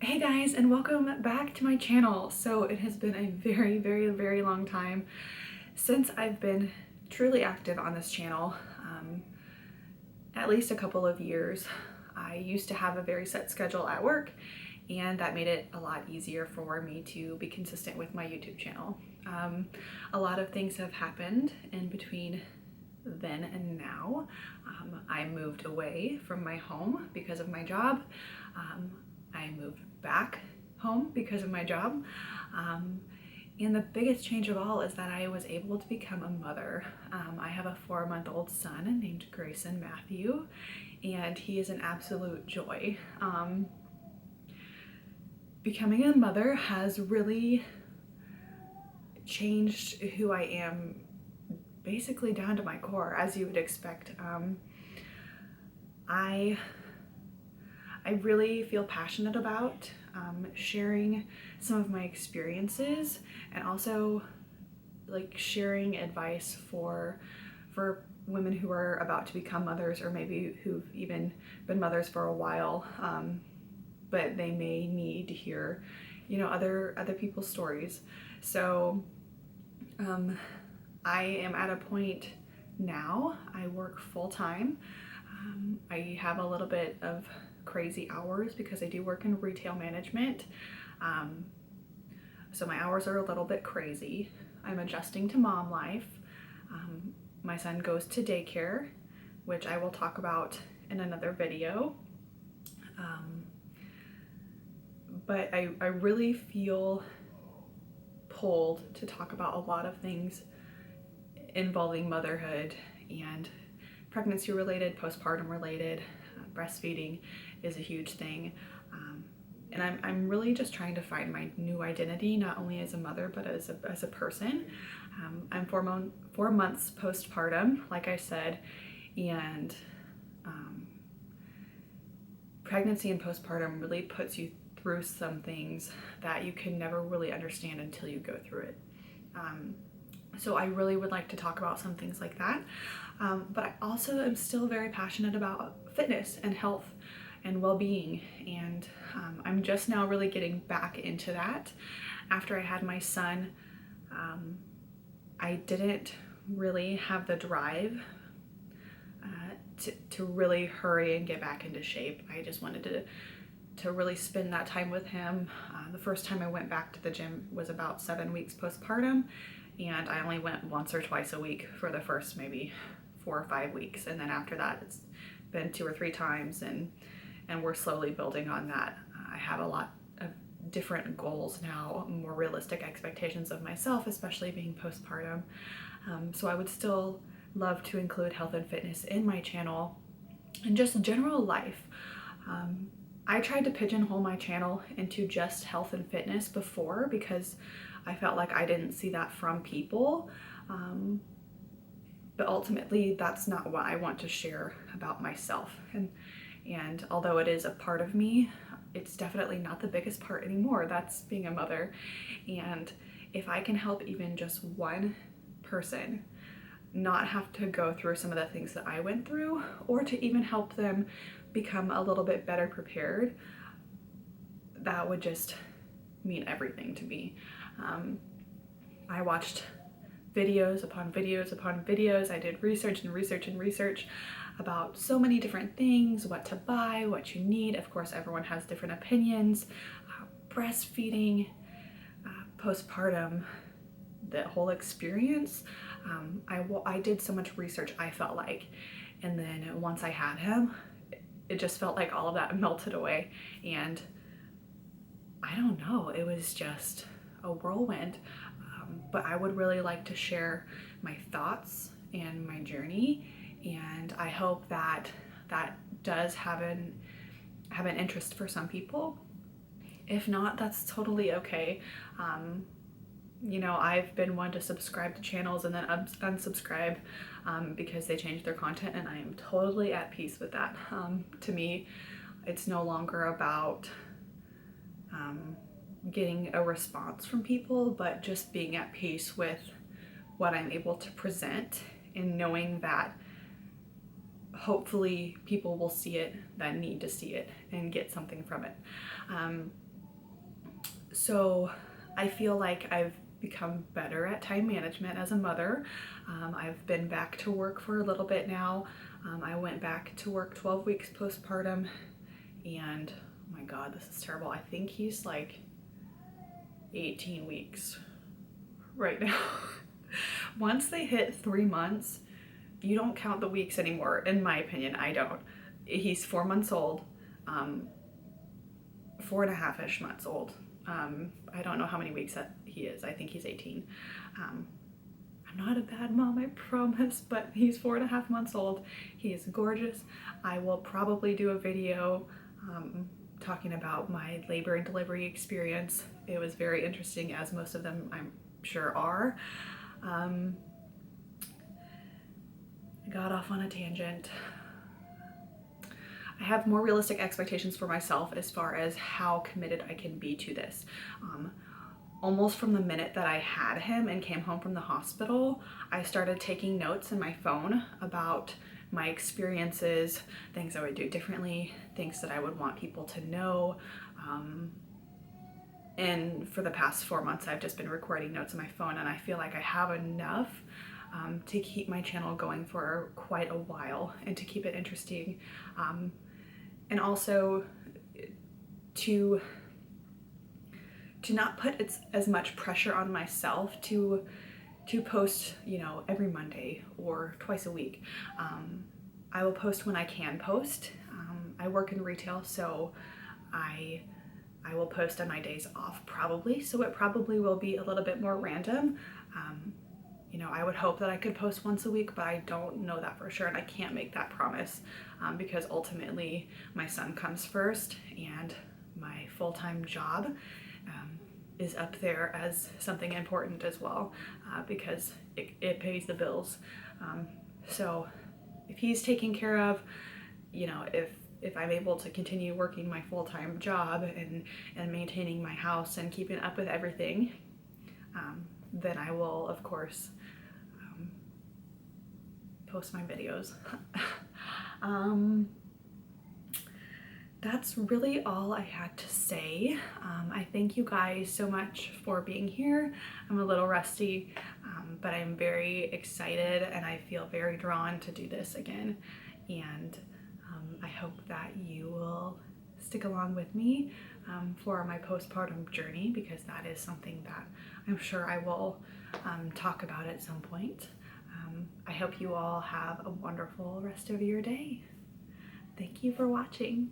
Hey guys, and welcome back to my channel. So it has been a very long time since I've been truly active on this channel, at least a couple of years. I used to have a very set schedule at work, and that made it a lot easier for me to be consistent with my YouTube channel. A lot of things have happened in between then and now. I moved away from my home because of my job. I moved back home because of my job. And the biggest change of all is that I was able to become a mother. I have a 4-month-old son named Grayson Matthew, and he is an absolute joy. Becoming a mother has really changed who I am, basically down to my core, as you would expect. I really feel passionate about sharing some of my experiences, and also like sharing advice for women who are about to become mothers, or maybe who've even been mothers for a while, but they may need to hear, other people's stories. So I am at a point now, I work full-time. I have a little bit of crazy hours because I do work in retail management. So my hours are a little bit crazy. I'm adjusting to mom life. My son goes to daycare, which I will talk about in another video. But I really feel pulled to talk about a lot of things involving motherhood and pregnancy related, postpartum related. Breastfeeding is a huge thing. And I'm really just trying to find my new identity, not only as a mother, but as a person. I'm 4 months postpartum, like I said, and pregnancy and postpartum really puts you through some things that you can never really understand until you go through it. So I really would like to talk about some things like that. But I also am still very passionate about fitness and health and well-being, and I'm just now really getting back into that. After I had my son, I didn't really have the drive to really hurry and get back into shape. I just wanted to really spend that time with him. The first time I went back to the gym was about 7 weeks postpartum, and I only went once or twice a week for the first maybe 4 or 5 weeks, and then after that it's been 2 or 3 times, and we're slowly building on that. I have a lot of different goals now, more realistic expectations of myself, especially being postpartum. So I would still love to include health and fitness in my channel and just general life. I tried to pigeonhole my channel into just health and fitness before because I felt like I didn't see that from people. But ultimately that's not what I want to share about myself. And although it is a part of me, it's definitely not the biggest part anymore. That's being a mother. And if I can help even just one person not have to go through some of the things that I went through, or to even help them become a little bit better prepared, that would just mean everything to me. I watched videos upon videos upon videos. I did research and research and research about so many different things, what to buy, what you need. Of course, everyone has different opinions. Breastfeeding, postpartum, the whole experience. I did so much research, I felt like, and then once I had him, it just felt like all of that melted away, and I don't know, it was just a whirlwind. But I would really like to share my thoughts and my journey, and I hope that that does have an interest for some people. If not, that's totally okay. I've been one to subscribe to channels and then unsubscribe because they change their content, and I am totally at peace with that. To me, it's no longer about getting a response from people, but just being at peace with what I'm able to present, and knowing that hopefully people will see it that need to see it and get something from it. So I feel like I've become better at time management as a mother. I've been back to work for a little bit now. I went back to work 12 weeks postpartum, and oh my God, this is terrible. I think he's like 18 weeks right now. Once they hit 3 months, you don't count the weeks anymore, in my opinion. I don't. He's 4 months old, 4.5-ish months old. I don't know how many weeks that he is. I think he's 18. I'm not a bad mom, I promise, but he's 4.5 months old. He is gorgeous. I will probably do a video talking about my labor and delivery experience. It was very interesting, as most of them I'm sure are. I got off on a tangent. I have more realistic expectations for myself as far as how committed I can be to this. Almost from the minute that I had him and came home from the hospital, I started taking notes in my phone about my experiences, things I would do differently, things that I would want people to know. And for the past 4 months, I've just been recording notes on my phone, and I feel like I have enough to keep my channel going for quite a while and to keep it interesting. And also to not put as much pressure on myself to post, you know, every Monday or twice a week. I will post when I can post. I work in retail, so I will post on my days off probably, so it probably will be a little bit more random. You know, I would hope that I could post once a week, but I don't know that for sure, and I can't make that promise because ultimately my son comes first, and my full-time job is up there as something important as well, because it pays the bills. So if he's taken care of, you know, if I'm able to continue working my full-time job and maintaining my house and keeping up with everything, then I will, of course, post my videos. That's really all I had to say. I thank you guys so much for being here. I'm a little rusty, but I'm very excited and I feel very drawn to do this again. And I hope that you will stick along with me for my postpartum journey, because that is something that I'm sure I will talk about at some point. I hope you all have a wonderful rest of your day. Thank you for watching.